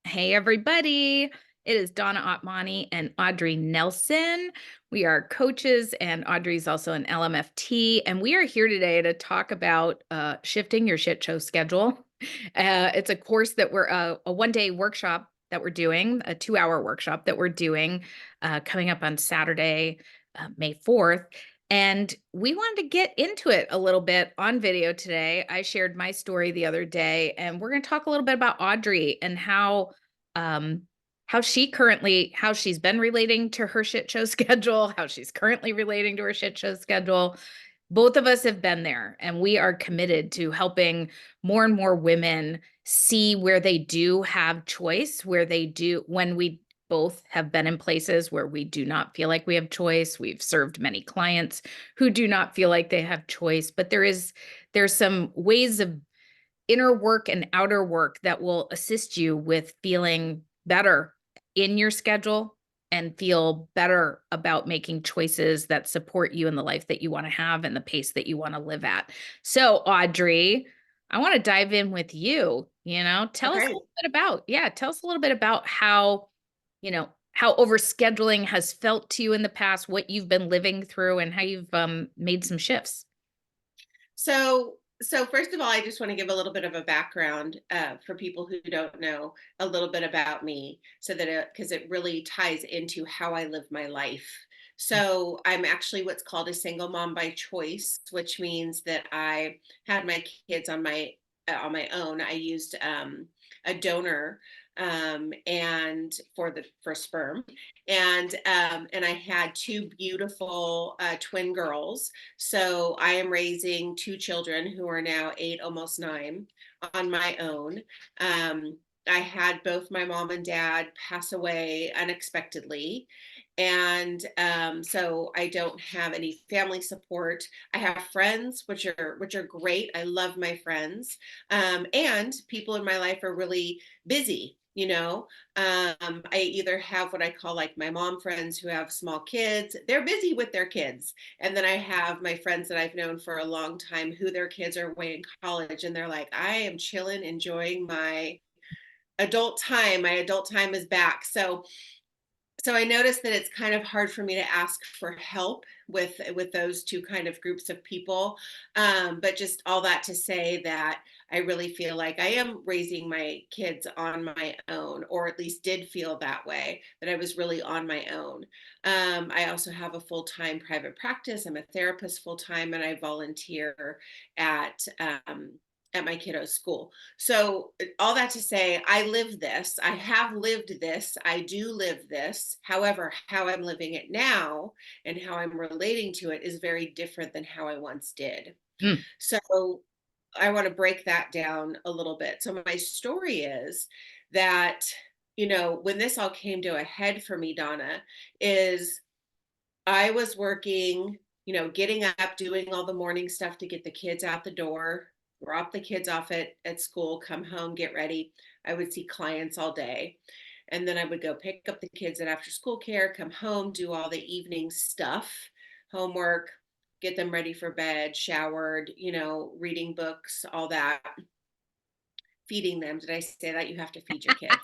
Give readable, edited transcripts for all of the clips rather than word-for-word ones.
Hey, everybody. It is Donna Otmani and Audrey Nelson. We are coaches, and Audrey's also an LMFT. And we are here today to talk about shifting your shit show schedule. It's a course that we're a one-day workshop that we're doing, a 2-hour workshop that we're doing coming up on Saturday, May 4th. And we wanted to get into it a little bit on video today. I shared my story the other day, and we're going to talk a little bit about Audrey and um, how she's been relating to her shit show schedule, how she's currently relating to her shit show schedule. Both of us have been there, and we are committed to helping more and more women see where they do have choice, when we both have been in places where we do not feel like we have choice. We've served many clients who do not feel like they have choice, but there's some ways of inner work and outer work that will assist you with feeling better in your schedule and feel better about making choices that support you in the life that you want to have and the pace that you want to live at. So, Audrey, I want to dive in with you. Tell us a Okay. little bit about how overscheduling has felt to you in the past, what you've been living through, and how you've made some shifts. So first of all, I just want to give a little bit of a background for people who don't know a little bit about me, so that because it really ties into how I live my life. So I'm actually what's called a single mom by choice, which means that I had my kids on my own. I used a donor and for sperm, and I had two beautiful twin girls. So I am raising two children who are now 8, almost 9, on my own. I had both my mom and dad pass away unexpectedly. And so I don't have any family support. I have friends, which are great. I love my friends, and people in my life are really busy. I either have what I call like my mom friends who have small kids. They're busy with their kids. And then I have my friends that I've known for a long time who their kids are away in college, and they're like, I am chilling, enjoying my adult time. My adult time is back. So I noticed that it's kind of hard for me to ask for help with those two kind of groups of people. But just all that to say that I really feel like I am raising my kids on my own, or at least did feel that way, that I was really on my own. I also have a full-time private practice. I'm a therapist full-time, and I volunteer at at my kiddo's school. So all that to say, I live this. I have lived this. I do live this. However, how I'm living it now and how I'm relating to it is very different than how I once did. Mm. So I want to break that down a little bit. So my story is that, when this all came to a head for me, Donna, is I was working, getting up, doing all the morning stuff to get the kids out the door, drop the kids off at school, come home, get ready. I would see clients all day. And then I would go pick up the kids at after school care, come home, do all the evening stuff, homework, get them ready for bed, showered, reading books, all that, feeding them. Did I say that? You have to feed your kids.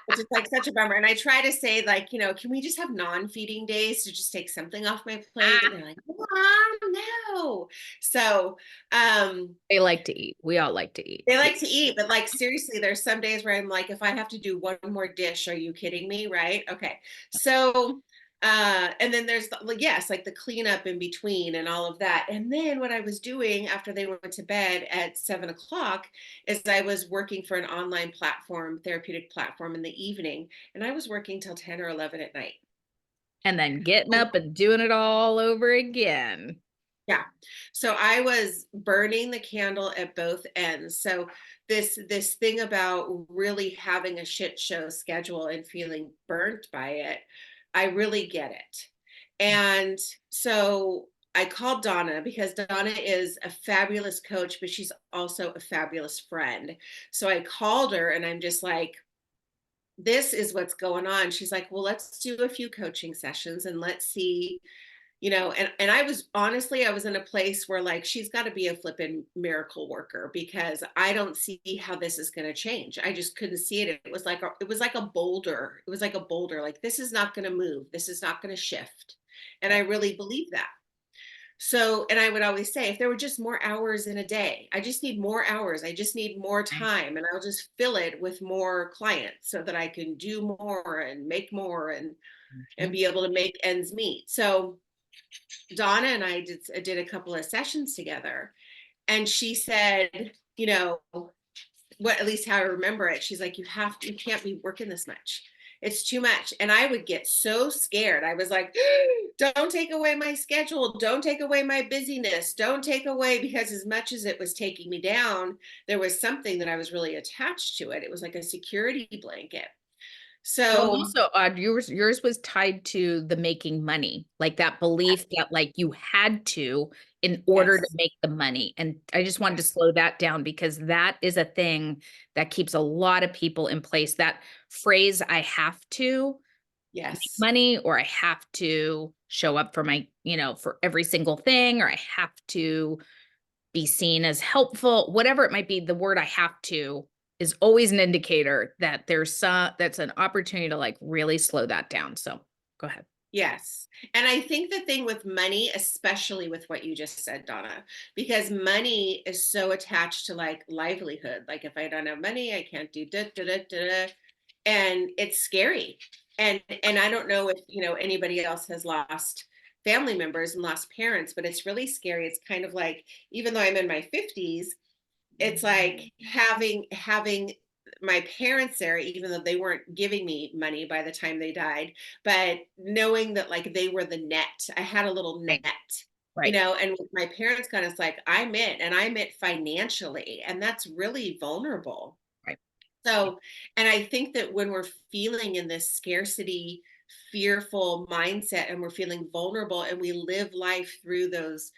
Which is like such a bummer. And I try to say, like, can we just have non-feeding days to just take something off my plate? And they're like, Mom, no. So They like to eat. We all like to eat. they Yeah. like to eat, but like seriously, there's some days where I'm like, if I have to do one more dish, are you kidding me? Right. Okay. So and then there's yes, like the cleanup in between and all of that. And then what I was doing after they went to bed at 7 o'clock is I was working for an online platform, therapeutic platform, in the evening, and I was working till 10 or 11 at night. And then getting up and doing it all over again. Yeah. So I was burning the candle at both ends. So this thing about really having a shit show schedule and feeling burnt by it, I really get it. And so I called Donna because Donna is a fabulous coach, but she's also a fabulous friend. So I called her and I'm just like, this is what's going on. She's like, well, let's do a few coaching sessions and let's see, and I was honestly, I was in a place where like, she's got to be a flippin' miracle worker because I don't see how this is going to change. I just couldn't see it. It was like a boulder. It was like a boulder. Like, this is not going to move. This is not going to shift. And I Right. really believe that. So, and I would always say, if there were just more hours in a day, I just need more hours. I just need more Right. time, and I'll just fill it with more clients so that I can do more and make more and Mhm. be able to make ends meet. So Donna and I did a couple of sessions together, and she said, what, at least how I remember it, she's like, you can't be working this much. It's too much. And I would get so scared. I was like, don't take away my schedule. Don't take away my busyness. Don't take away, because as much as it was taking me down, there was something that I was really attached to it. It was like a security blanket. Well, So, also, yours was tied to the making money, like that belief that like you had to in order to yes, make the money. And I just wanted to yes, slow that down because that is a thing that keeps a lot of people in place. That phrase, I have to make yes, money, or I have to show up for my, for every single thing, or I have to be seen as helpful, whatever it might be, the word I have to is always an indicator that that's an opportunity to like really slow that down. So go ahead. yes. And I think the thing with money, especially with what you just said, Donna, because money is so attached to like livelihood. Like, if I don't have money, I can't do da da da da. Da. And it's scary. And I don't know if anybody else has lost family members and lost parents, but it's really scary. It's kind of like, even though I'm in my 50s, it's like having my parents there, even though they weren't giving me money by the time they died, but knowing that like they were the net. I had a little net, Right. Right. and with my parents gone, it's like I'm it financially, and that's really vulnerable. Right. So, and I think that when we're feeling in this scarcity, fearful mindset, and we're feeling vulnerable, and we live life through those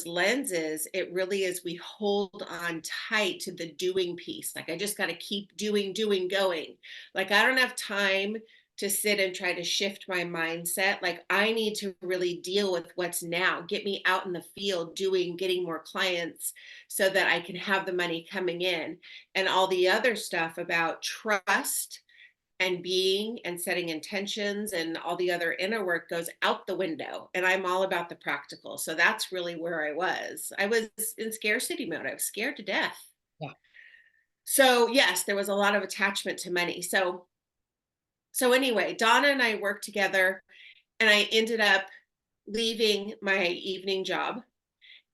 lenses, it really is, we hold on tight to the doing piece. Like, I just got to keep doing, doing, going. Like, I don't have time to sit and try to shift my mindset. Like, I need to really deal with what's now. Get me out in the field doing, getting more clients so that I can have the money coming in, and all the other stuff about trust and being and setting intentions and all the other inner work goes out the window, and I'm all about the practical. So that's really where I was in scarcity mode. I was scared to death. Yeah. So yes, there was a lot of attachment to money. So anyway, Donna and I worked together, and I ended up leaving my evening job,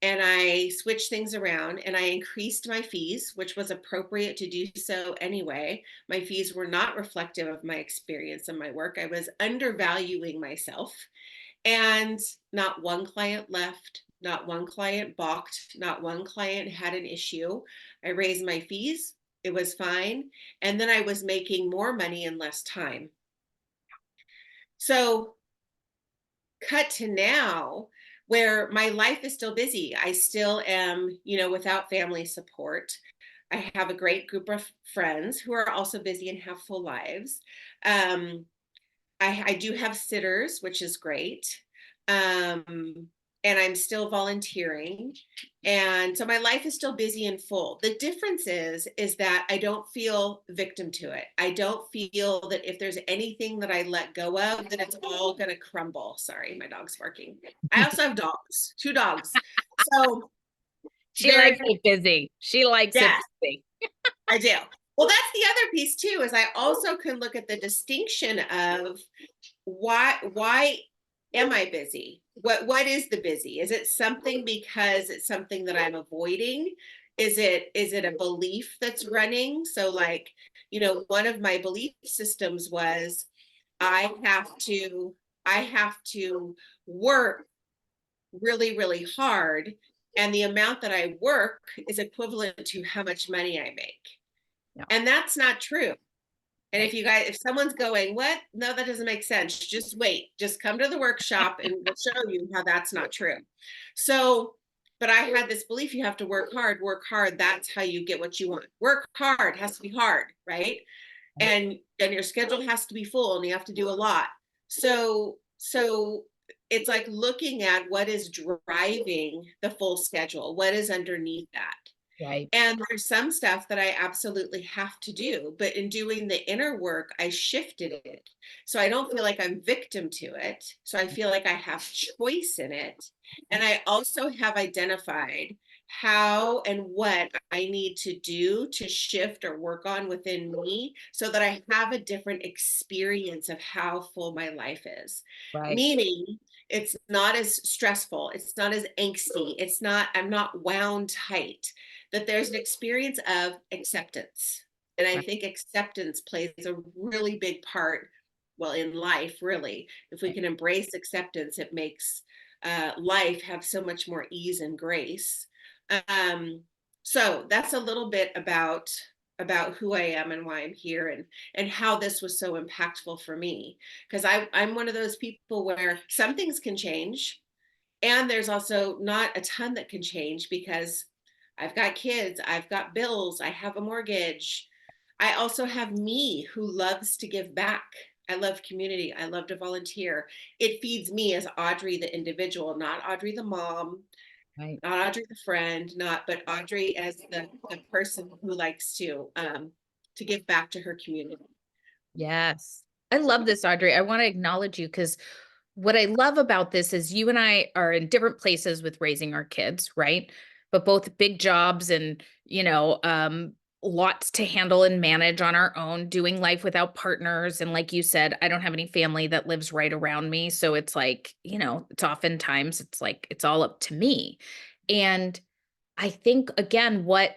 and I switched things around, and I increased my fees, which was appropriate to do so anyway. My fees were not reflective of my experience and my work. I was undervaluing myself, and not one client left, not one client balked, not one client had an issue. I raised my fees, it was fine. And then I was making more money in less time. So cut to now, where my life is still busy. I still am, without family support. I have a great group of friends who are also busy and have full lives. Um, I do have sitters, which is great. Um, and I'm still volunteering. And so my life is still busy and full. The difference is that I don't feel victim to it. I don't feel that if there's anything that I let go of, that it's all going to crumble. Sorry, my dog's barking. I also have dogs, two dogs. So She there, likes it busy. She likes it yes, busy. I do. Well, that's the other piece too, is I also can look at the distinction of why am I busy? What is the busy? Is it something because it's something that I'm avoiding? Is it a belief that's running? So like, one of my belief systems was I have to I have to work really, really hard, and the amount that I work is equivalent to how much money I make. No. And that's not true. And Right. if someone's going, what? No, that doesn't make sense. Just wait. Just come to the workshop and we'll show you how that's not true. So, but I had this belief, you have to work hard, work hard. That's how you get what you want. Work hard, has to be hard, right? And your schedule has to be full, and you have to do a lot. So it's like looking at what is driving the full schedule, what is underneath that. Right. And there's some stuff that I absolutely have to do, but in doing the inner work, I shifted it. So I don't feel like I'm victim to it. So I feel like I have choice in it. And I also have identified how and what I need to do to shift or work on within me so that I have a different experience of how full my life is. Right. Meaning, it's not as stressful, it's not as angsty, I'm not wound tight, that there's an experience of acceptance. And I Right. think acceptance plays a really big part, well, in life, really. If we Right. can embrace acceptance, it makes life have so much more ease and grace. Um, so that's a little bit about who I am and why I'm here, and how this was so impactful for me. Because I'm one of those people where some things can change, and there's also not a ton that can change because I've got kids, I've got bills, I have a mortgage. I also have me who loves to give back. I love community. I love to volunteer. It feeds me as Audre the individual, not Audre the mom, Right. not Audre the friend, not but Audre as the person who likes to give back to her community. Yes. I love this, Audrey. I want to acknowledge you because what I love about this is you and I are in different places with raising our kids, right? But both big jobs and, lots to handle and manage on our own, doing life without partners. And like you said, I don't have any family that lives right around me. So it's like, it's oftentimes it's like it's all up to me. And I think, again, what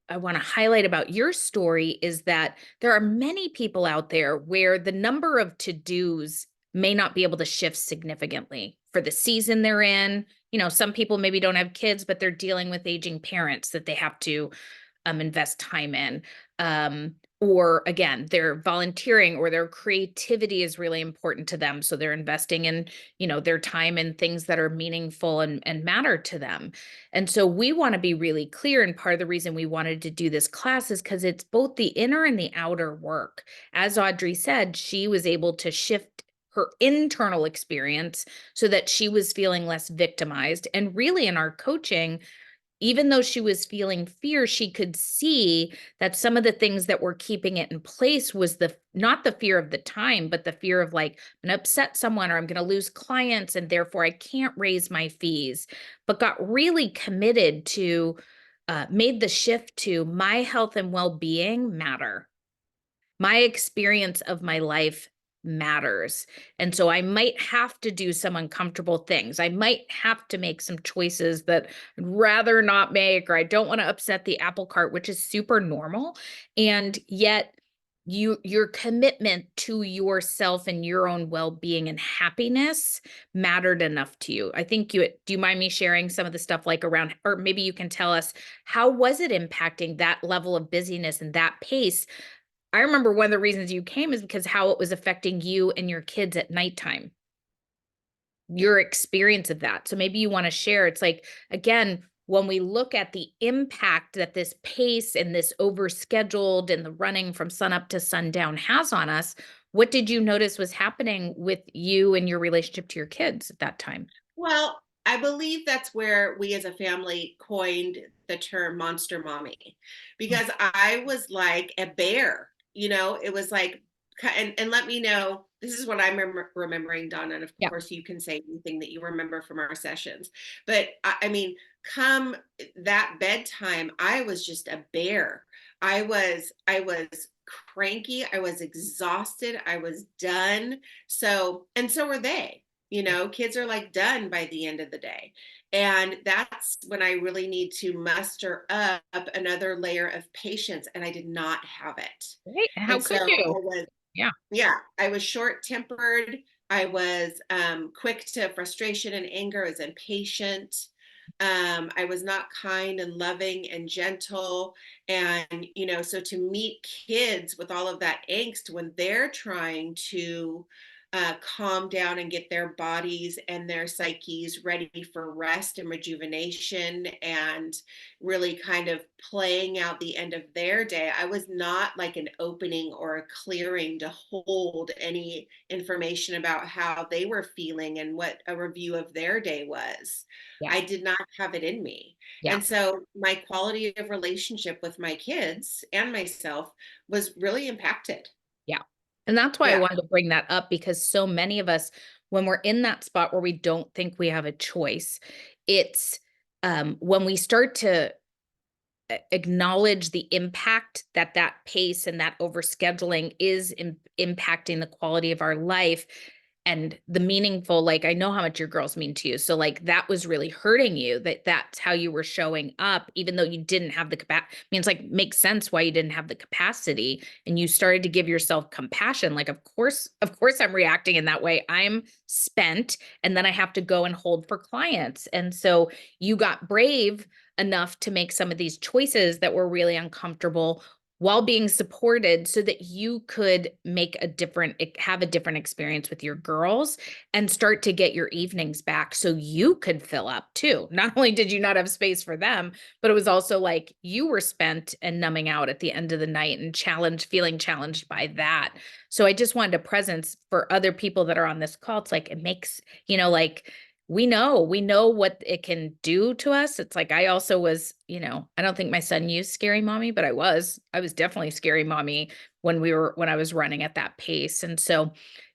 I want to highlight about your story is that there are many people out there where the number of to dos may not be able to shift significantly for the season they're in. Some people maybe don't have kids, but they're dealing with aging parents that they have to invest time in. Or again, their volunteering or their creativity is really important to them. So they're investing in, their time in things that are meaningful and matter to them. And so we want to be really clear. And part of the reason we wanted to do this class is because it's both the inner and the outer work. As Audrey said, she was able to shift her internal experience so that she was feeling less victimized. And really, in our coaching, even though she was feeling fear, she could see that some of the things that were keeping it in place was not the fear of the time, but the fear of like, I'm going to upset someone or I'm going to lose clients and therefore I can't raise my fees, but got really committed to, made the shift to my health and well-being matter. My experience of my life matters. And so I might have to do some uncomfortable things. I might have to make some choices that I'd rather not make, or I don't want to upset the apple cart, which is super normal. And yet your commitment to yourself and your own well-being and happiness mattered enough to you. I think do you mind me sharing some of the stuff like around, or maybe you can tell us, how was it impacting that level of busyness and that pace? I remember one of the reasons you came is because how it was affecting you and your kids at nighttime, your experience of that. So maybe you want to share. It's like, again, when we look at the impact that this pace and this overscheduled and the running from sunup to sundown has on us, what did you notice was happening with you and your relationship to your kids at that time? Well, I believe that's where we as a family coined the term monster mommy, Mm. because I was like a bear, it was like, and let me know, this is what I'm remembering, Donna, and of Yeah. course you can say anything that you remember from our sessions. But I mean, come that bedtime, I was just a bear. I was cranky, I was exhausted, I was done. So, and so were they. Kids are like done by the end of the day. And that's when I really need to muster up another layer of patience. And I did not have it. Right. How And so could you? Yeah. yeah, I was short tempered. I was quick to frustration and anger. I was impatient. I was not kind and loving and gentle. And, so to meet kids with all of that angst when they're trying to calm down and get their bodies and their psyches ready for rest and rejuvenation and really kind of playing out the end of their day. I was not like an opening or a clearing to hold any information about how they were feeling and what a review of their day was. Yeah. I did not have it in me. Yeah. And so my quality of relationship with my kids and myself was really impacted. Yeah. And that's why I Yeah. wanted to bring that up, because so many of us, when we're in that spot where we don't think we have a choice, it's when we start to acknowledge the impact that that pace and that overscheduling is impacting the quality of our life and the meaningful, like, I know how much your girls mean to you, so like that was really hurting you, that that's how you were showing up even though you didn't have the capacity. I mean, it's like makes sense why you didn't have the capacity, and you started to give yourself compassion, like, of course I'm reacting in that way, I'm spent, and then I have to go and hold for clients. And so you got brave enough to make some of these choices that were really uncomfortable while being supported so that you could have a different experience with your girls and start to get your evenings back so you could fill up too. Not only did you not have space for them, but it was also like you were spent and numbing out at the end of the night and feeling challenged by that. So I just wanted a presence for other people that are on this call. It's like, it makes, like, we know what it can do to us. It's like, I also was, I don't think my son used scary mommy, but I was definitely scary mommy when I was running at that pace. And so,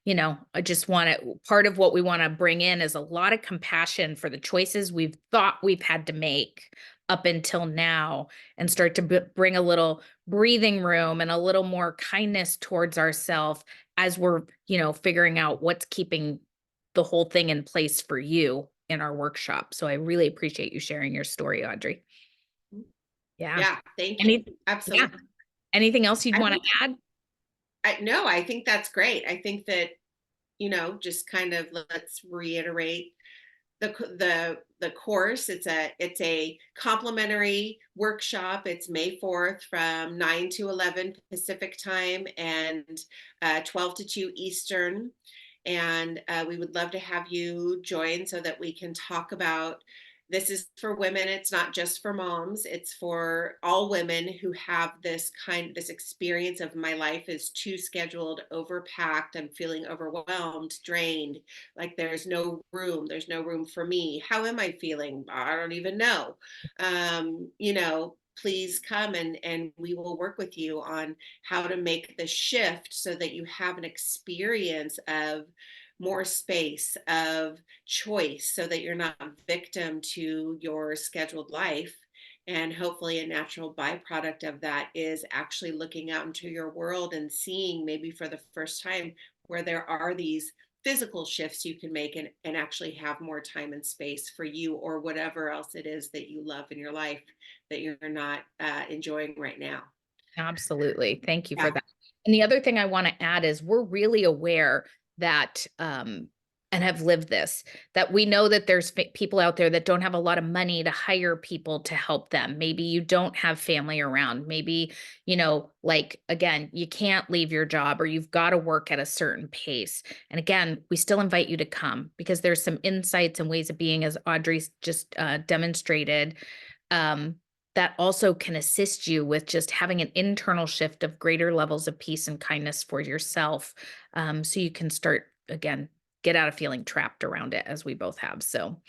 I just part of what we want to bring in is a lot of compassion for the choices we've thought we've had to make up until now, and start to bring a little breathing room and a little more kindness towards ourselves as we're, figuring out what's keeping the whole thing in place for you in our workshop. So I really appreciate you sharing your story, Audrey. Yeah. Yeah. Thank you. Any, yeah. Absolutely. Anything else you'd I want think, to add? no, I think that's great. I think that, just kind of let's reiterate the course. It's a complimentary workshop. It's May 4th from 9 to 11 Pacific time and 12 to 2 Eastern. And we would love to have you join so that we can talk about, this is for women, it's not just for moms, it's for all women who have this experience of, my life is too scheduled, overpacked, I'm feeling overwhelmed, drained, like there's no room for me. How am I feeling? I don't even know. Please come and we will work with you on how to make the shift so that you have an experience of more space, of choice, so that you're not a victim to your scheduled life. And hopefully, a natural byproduct of that is actually looking out into your world and seeing, maybe for the first time, where there are these physical shifts you can make, and actually have more time and space for you or whatever else it is that you love in your life that you're not enjoying right now. Absolutely. Thank you for Yeah. that. And the other thing I want to add is we're really aware that, and have lived this, that we know that there's people out there that don't have a lot of money to hire people to help them. Maybe you don't have family around. Maybe, like, again, you can't leave your job, or you've got to work at a certain pace. And again, we still invite you to come, because there's some insights and ways of being, as Audrey's just demonstrated, um, that also can assist you with just having an internal shift of greater levels of peace and kindness for yourself. So you can start, again, get out of feeling trapped around it, as we both have. So,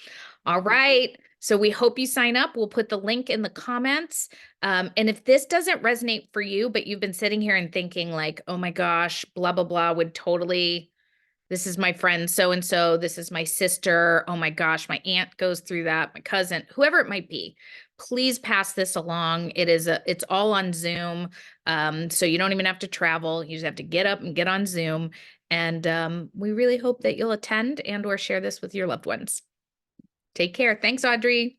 all Mhm. right. So we hope you sign up. We'll put the link in the comments. And if this doesn't resonate for you, but you've been sitting here and thinking like, oh my gosh, blah, blah, blah, would totally, this is my friend so and so, this is my sister, oh my gosh, my aunt goes through that, my cousin, whoever it might be, please pass this along. It's all on Zoom. So you don't even have to travel. You just have to get up and get on Zoom. And we really hope that you'll attend and or share this with your loved ones. Take care. Thanks, Audrey.